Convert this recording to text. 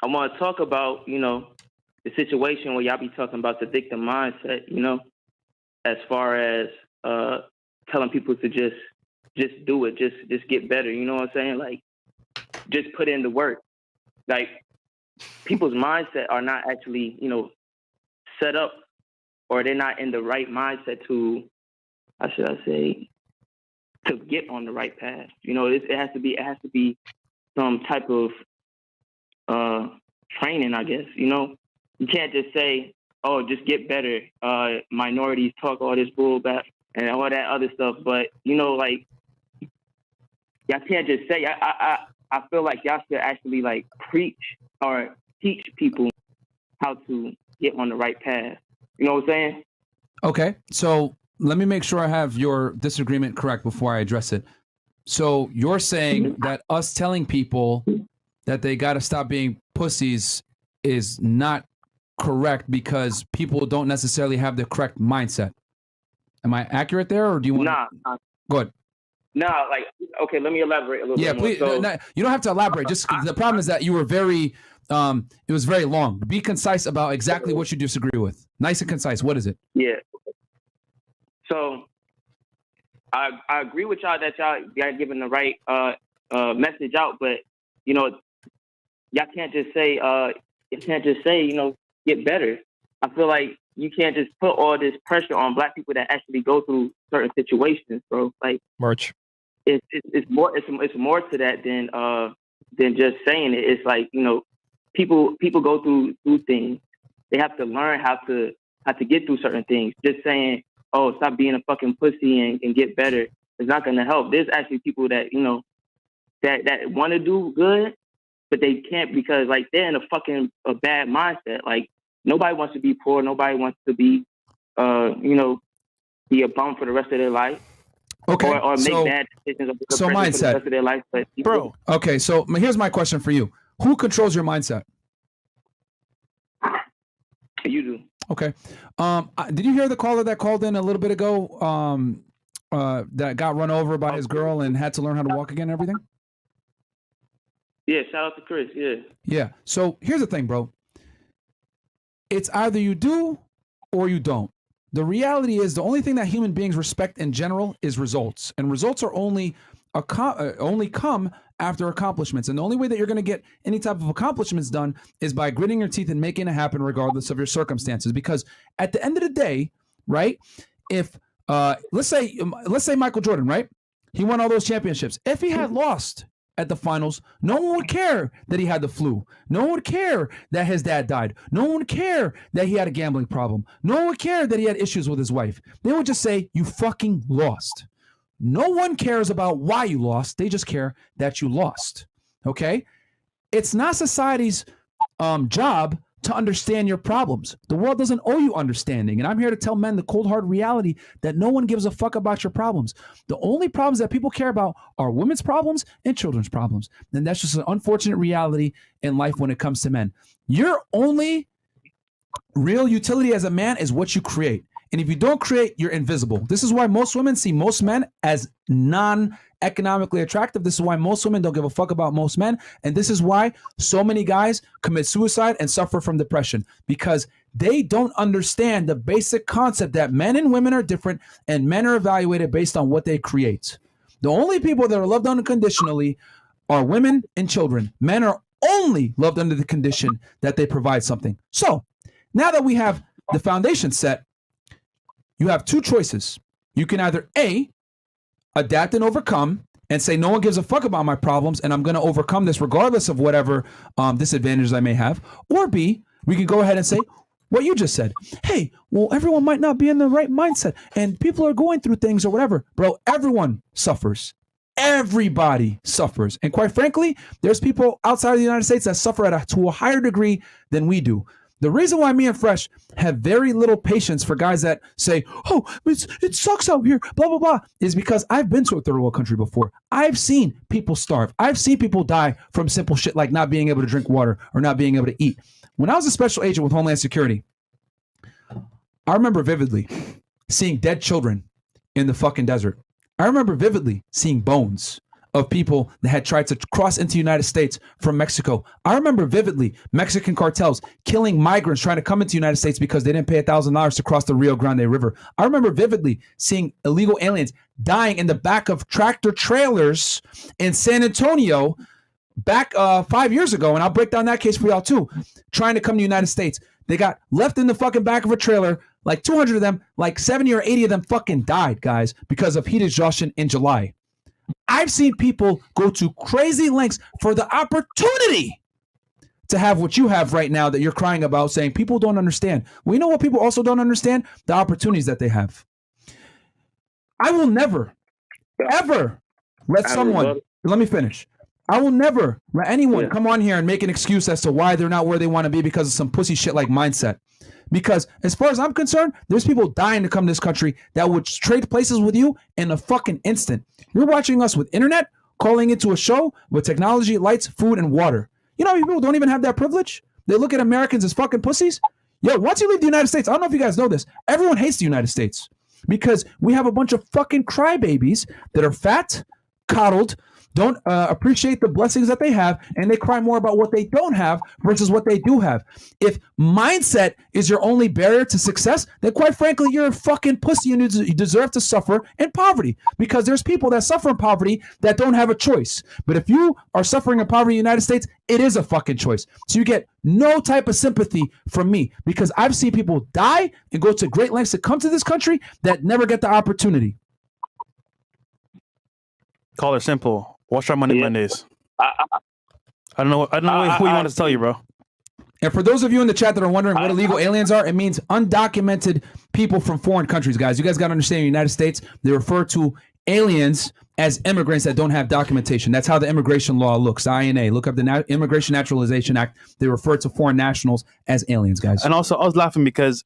I want to talk about, the situation where y'all be talking about the victim mindset, as far as telling people to just do it, just get better. You know what I'm saying? Like, just put in the work. Like, people's mindset are not actually, set up, or they're not in the right mindset to, how should I say, to get on the right path. It has to be some type of training, I guess. You can't just say, "Oh, just get better." Minorities talk all this bull back and all that other stuff, but like, y'all can't just say. I feel like y'all should actually like preach or teach people how to get on the right path. You know what I'm saying? Okay, so let me make sure I have your disagreement correct before I address it. So you're saying that us telling people that they got to stop being pussies is not correct because people don't necessarily have the correct mindset. Am I accurate there, or do you want? Nah. Go ahead. Nah, like, okay, let me elaborate a little bit more. Please. So, you don't have to elaborate. Just the problem is that you were very, it was very long. Be concise about exactly what you disagree with. Nice and concise. What is it? Yeah. So I agree with y'all that y'all giving the right message out, but y'all can't just say get better. I feel like you can't just put all this pressure on Black people that actually go through certain situations, bro. Like, March. It's more to that than just saying it. It's like, people go through things. They have to learn how to get through certain things. Just saying, "Oh, stop being a fucking pussy and get better," is not gonna help. There's actually people that that want to do good, but they can't because like they're in a bad mindset. Like, nobody wants to be poor. Nobody wants to be be a bum for the rest of their life. Okay. Or make bad decisions of mindset for the rest of their life. But Bro. Okay, so here's my question for you. Who controls your mindset? You do. Okay. Did you hear the caller that called in a little bit ago that got run over by his girl and had to learn how to walk again and everything? Yeah, shout out to Chris. Yeah. Yeah. So here's the thing, bro. It's either you do or you don't. The reality is the only thing that human beings respect in general is results. And results are only come after accomplishments. And the only way that you're going to get any type of accomplishments done is by gritting your teeth and making it happen regardless of your circumstances. Because at the end of the day, right, if let's say Michael Jordan, right? He won all those championships. If he had lost at the finals, no one would care that he had the flu. No one would care that his dad died. No one would care that he had a gambling problem. No one would care that he had issues with his wife. They would just say, "You fucking lost." No one cares about why you lost. They just care that you lost. Okay? It's not society's job to understand your problems. The world doesn't owe you understanding. And I'm here to tell men the cold hard reality that no one gives a fuck about your problems. The only problems that people care about are women's problems and children's problems. And that's just an unfortunate reality in life when it comes to men. Your only real utility as a man is what you create. And if you don't create, you're invisible. This is why most women see most men as non-economically attractive. This is why most women don't give a fuck about most men. And this is why so many guys commit suicide and suffer from depression, because they don't understand the basic concept that men and women are different and men are evaluated based on what they create. The only people that are loved unconditionally are women and children. Men are only loved under the condition that they provide something. So now that we have the foundation set, you have two choices. You can either A, adapt and overcome and say, no one gives a fuck about my problems and I'm going to overcome this regardless of whatever disadvantages I may have. Or B, we can go ahead and say what you just said. Hey, well, everyone might not be in the right mindset and people are going through things or whatever. Bro, everyone suffers. Everybody suffers. And quite frankly, there's people outside of the United States that suffer to a higher degree than we do. The reason why me and Fresh have very little patience for guys that say, "Oh, it sucks out here, blah, blah, blah," is because I've been to a third world country before. I've seen people starve. I've seen people die from simple shit like not being able to drink water or not being able to eat. When I was a special agent with Homeland Security, I remember vividly seeing dead children in the fucking desert. I remember vividly seeing bones of people that had tried to cross into the United States from Mexico. I remember vividly Mexican cartels killing migrants trying to come into the United States because they didn't pay $1,000 to cross the Rio Grande River. I remember vividly seeing illegal aliens dying in the back of tractor trailers in San Antonio back 5 years ago, and I'll break down that case for y'all too, trying to come to the United States. They got left in the fucking back of a trailer, like 200 of them, like 70 or 80 of them fucking died, guys, because of heat exhaustion in July. I've seen people go to crazy lengths for the opportunity to have what you have right now that you're crying about, saying people don't understand. Well, you know what people also don't understand? The opportunities that they have. I will never, ever let someone, let me finish. I will never let anyone come on here and make an excuse as to why they're not where they want to be because of some pussy shit like mindset. Because as far as I'm concerned, there's people dying to come to this country that would trade places with you in a fucking instant. You're watching us with internet, calling into a show with technology, lights, food, and water. You know, people don't even have that privilege. They look at Americans as fucking pussies. Yo, once you leave the United States, I don't know if you guys know this, everyone hates the United States because we have a bunch of fucking crybabies that are fat, coddled, don't appreciate the blessings that they have, and they cry more about what they don't have versus what they do have. If mindset is your only barrier to success, then quite frankly, you're a fucking pussy and you deserve to suffer in poverty, because there's people that suffer in poverty that don't have a choice. But if you are suffering in poverty in the United States, it is a fucking choice. So you get no type of sympathy from me, because I've seen people die and go to great lengths to come to this country that never get the opportunity. Call it simple. Watch our Money Mondays. I don't know who you want to tell you, bro. And for those of you in the chat that are wondering what illegal aliens are, it means undocumented people from foreign countries, guys. You guys got to understand, in the United States, they refer to aliens as immigrants that don't have documentation. That's how the immigration law looks. INA. Look up the Immigration Naturalization Act. They refer to foreign nationals as aliens, guys. And also, I was laughing because